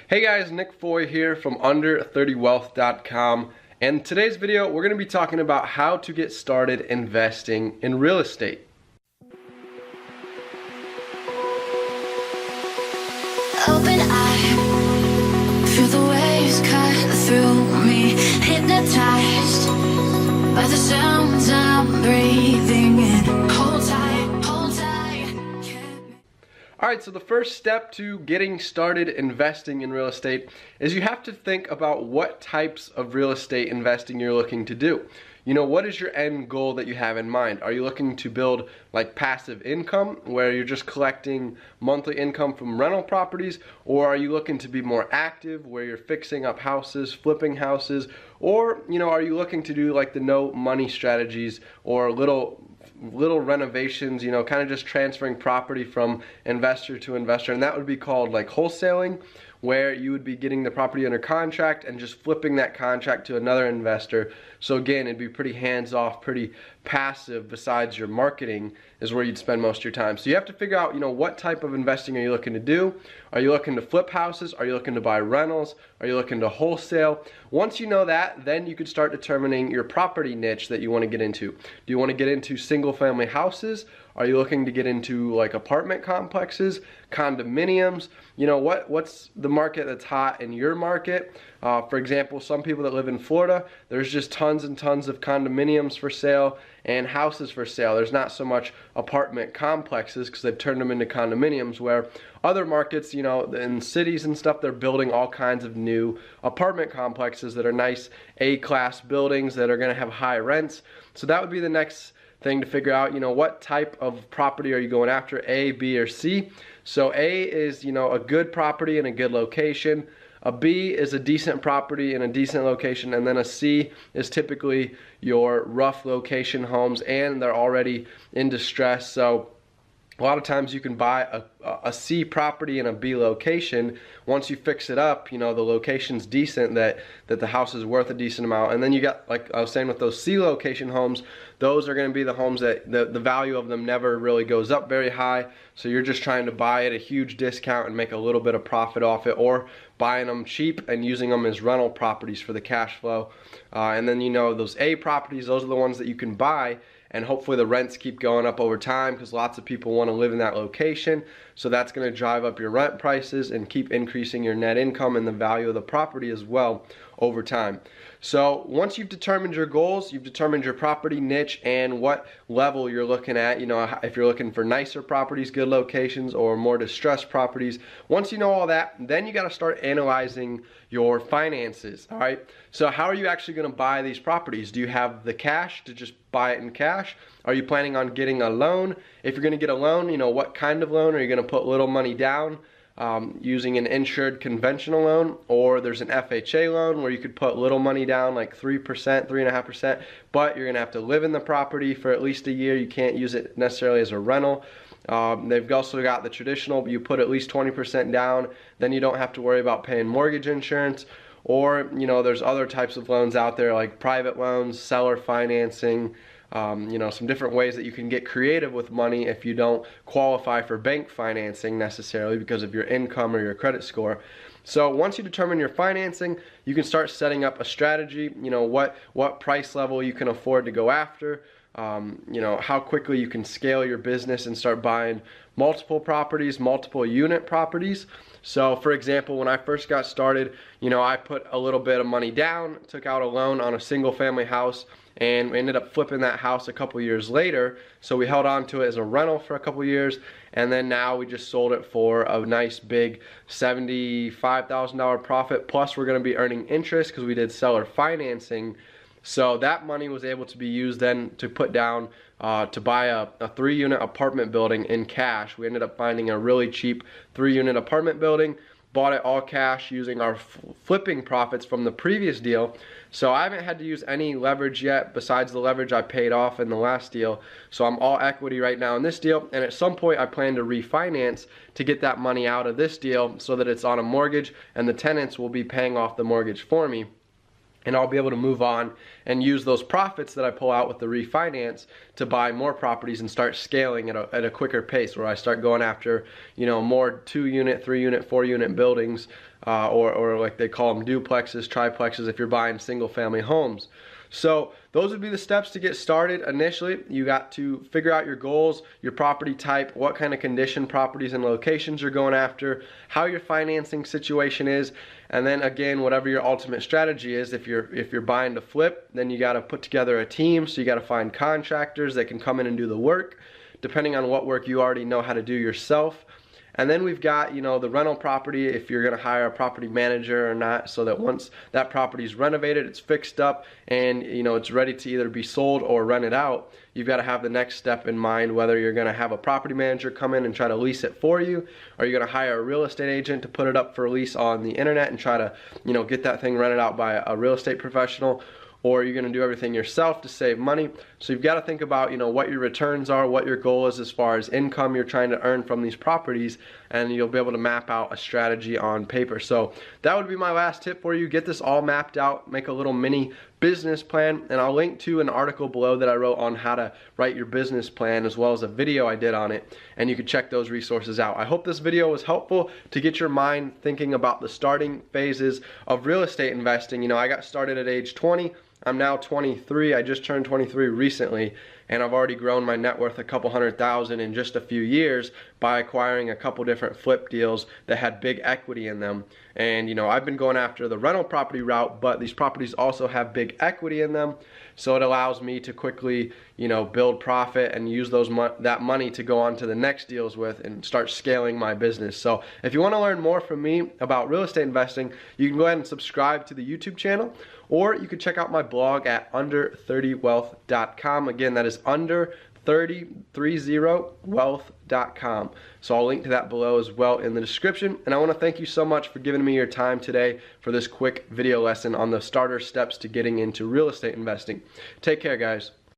Hey guys, Nick Foy here from under30wealth.com, and today's video we're going to be talking about how to get started investing in real estate. Open eye, feel the waves cut through me, hypnotized by the sounds I'm breathing in. Hold tight, hold tight. Alright, so the first step to getting started investing in real estate is you have to think about what types of real estate investing you're looking to do. You know, what is your end goal that you have in mind? Are you looking to build like passive income where you're just collecting monthly income from rental properties, or are you looking to be more active where you're fixing up houses, flipping houses, or are you looking to do like the no money strategies or little renovations, kind of just transferring property from investor to investor, and that would be called like wholesaling, where you would be getting the property under contract and just flipping that contract to another investor. So again, it'd be pretty hands-off, pretty passive. Besides your marketing is where you'd spend most of your time. So you have to figure out, what type of investing are you looking to do? Are you looking to flip houses? Are you looking to buy rentals? Are you looking to wholesale? Once you know that, then you could start determining your property niche that you want to get into. Do you want to get into single family houses? Are you looking to get into like apartment complexes, condominiums? What's the market that's hot in your market? For example, some people that live in Florida, there's just tons and tons of condominiums for sale and houses for sale. There's not so much apartment complexes because they've turned them into condominiums, where other markets, in cities and stuff, they're building all kinds of new apartment complexes that are nice A-class buildings that are going to have high rents. So that would be the next thing to figure out, what type of property are you going after, A, B, or C. So A is, a good property in a good location. A B is a decent property in a decent location, and then a C is typically your rough location homes, and they're already in distress. So a lot of times you can buy a C property in a B location. Once you fix it up, the location's decent, that the house is worth a decent amount. And then you got, like I was saying, with those C location homes, those are going to be the homes that the value of them never really goes up very high. So you're just trying to buy at a huge discount and make a little bit of profit off it, or buying them cheap and using them as rental properties for the cash flow. And then those A properties, those are the ones that you can buy, and hopefully the rents keep going up over time because lots of people want to live in that location. So that's going to drive up your rent prices and keep increasing your net income and the value of the property as well over time. So once you've determined your goals, you've determined your property niche and what level you're looking at, if you're looking for nicer properties, good locations, or more distressed properties. Once you know all that, then you got to start analyzing your finances. All right, so how are you actually going to buy these properties? Do you have the cash to just buy it in cash? Are you planning on getting a loan? If you're going to get a loan, what kind of loan? Are you going to put little money down using an insured conventional loan, or there's an FHA loan where you could put little money down, like 3%, 3.5%, but you're going to have to live in the property for at least a year. You can't use it necessarily as a rental. They've also got the traditional, you put at least 20% down, then you don't have to worry about paying mortgage insurance. Or, there's other types of loans out there like private loans, seller financing, some different ways that you can get creative with money if you don't qualify for bank financing necessarily because of your income or your credit score. So once you determine your financing, you can start setting up a strategy, what price level you can afford to go after, how quickly you can scale your business and start buying multiple properties, multiple unit properties. So for example, when I first got started, I put a little bit of money down, took out a loan on a single family house, and we ended up flipping that house a couple years later. So we held on to it as a rental for a couple years, and then now we just sold it for a nice big $75,000 profit, plus we're going to be earning interest because we did seller financing. So that money was able to be used then to put down to buy a 3-unit apartment building in cash. We ended up finding a really cheap 3-unit apartment building, bought it all cash using our flipping profits from the previous deal. So I haven't had to use any leverage yet besides the leverage I paid off in the last deal. So I'm all equity right now in this deal, and at some point I plan to refinance to get that money out of this deal so that it's on a mortgage and the tenants will be paying off the mortgage for me. and I'll be able to move on and use those profits that I pull out with the refinance to buy more properties and start scaling at a quicker pace, where I start going after, you know, more 2-unit, 3-unit, 4-unit buildings, or like they call them duplexes, triplexes if you're buying single family homes. So those would be the steps to get started. Initially, you got to figure out your goals, your property type, what kind of condition properties and locations you're going after, how your financing situation is, and then again, whatever your ultimate strategy is. If you're buying to flip, then you got to put together a team. So you got to find contractors that can come in and do the work, depending on what work you already know how to do yourself. And then we've got, you know, the rental property, if you're going to hire a property manager or not, so that once that property is renovated, it's fixed up, and, you know, it's ready to either be sold or rented out. You've got to have the next step in mind, whether you're going to have a property manager come in and try to lease it for you, or you're going to hire a real estate agent to put it up for lease on the internet and try to, you know, get that thing rented out by a real estate professional. Or you're going to do everything yourself to save money. So you've got to think about, you know, what your returns are, what your goal is as far as income you're trying to earn from these properties, and you'll be able to map out a strategy on paper. So that would be my last tip for you. Get this all mapped out, make a little mini business plan, and I'll link to an article below that I wrote on how to write your business plan, as well as a video I did on it, and you can check those resources out. I hope this video was helpful to get your mind thinking about the starting phases of real estate investing. You know, I got started at age 20. I'm now 23. I just turned 23 recently, and I've already grown my net worth a couple $100,000 in just a few years by acquiring a couple different flip deals that had big equity in them. And, you know, I've been going after the rental property route, but these properties also have big equity in them, so it allows me to quickly, you know, build profit and use that money to go on to the next deals with and start scaling my business. So if you want to learn more from me about real estate investing, you can go ahead and subscribe to the YouTube channel, or you can check out my blog at under30wealth.com. Again, that is under30wealth.com. So I'll link to that below as well in the description. And I want to thank you so much for giving me your time today for this quick video lesson on the starter steps to getting into real estate investing. Take care, guys.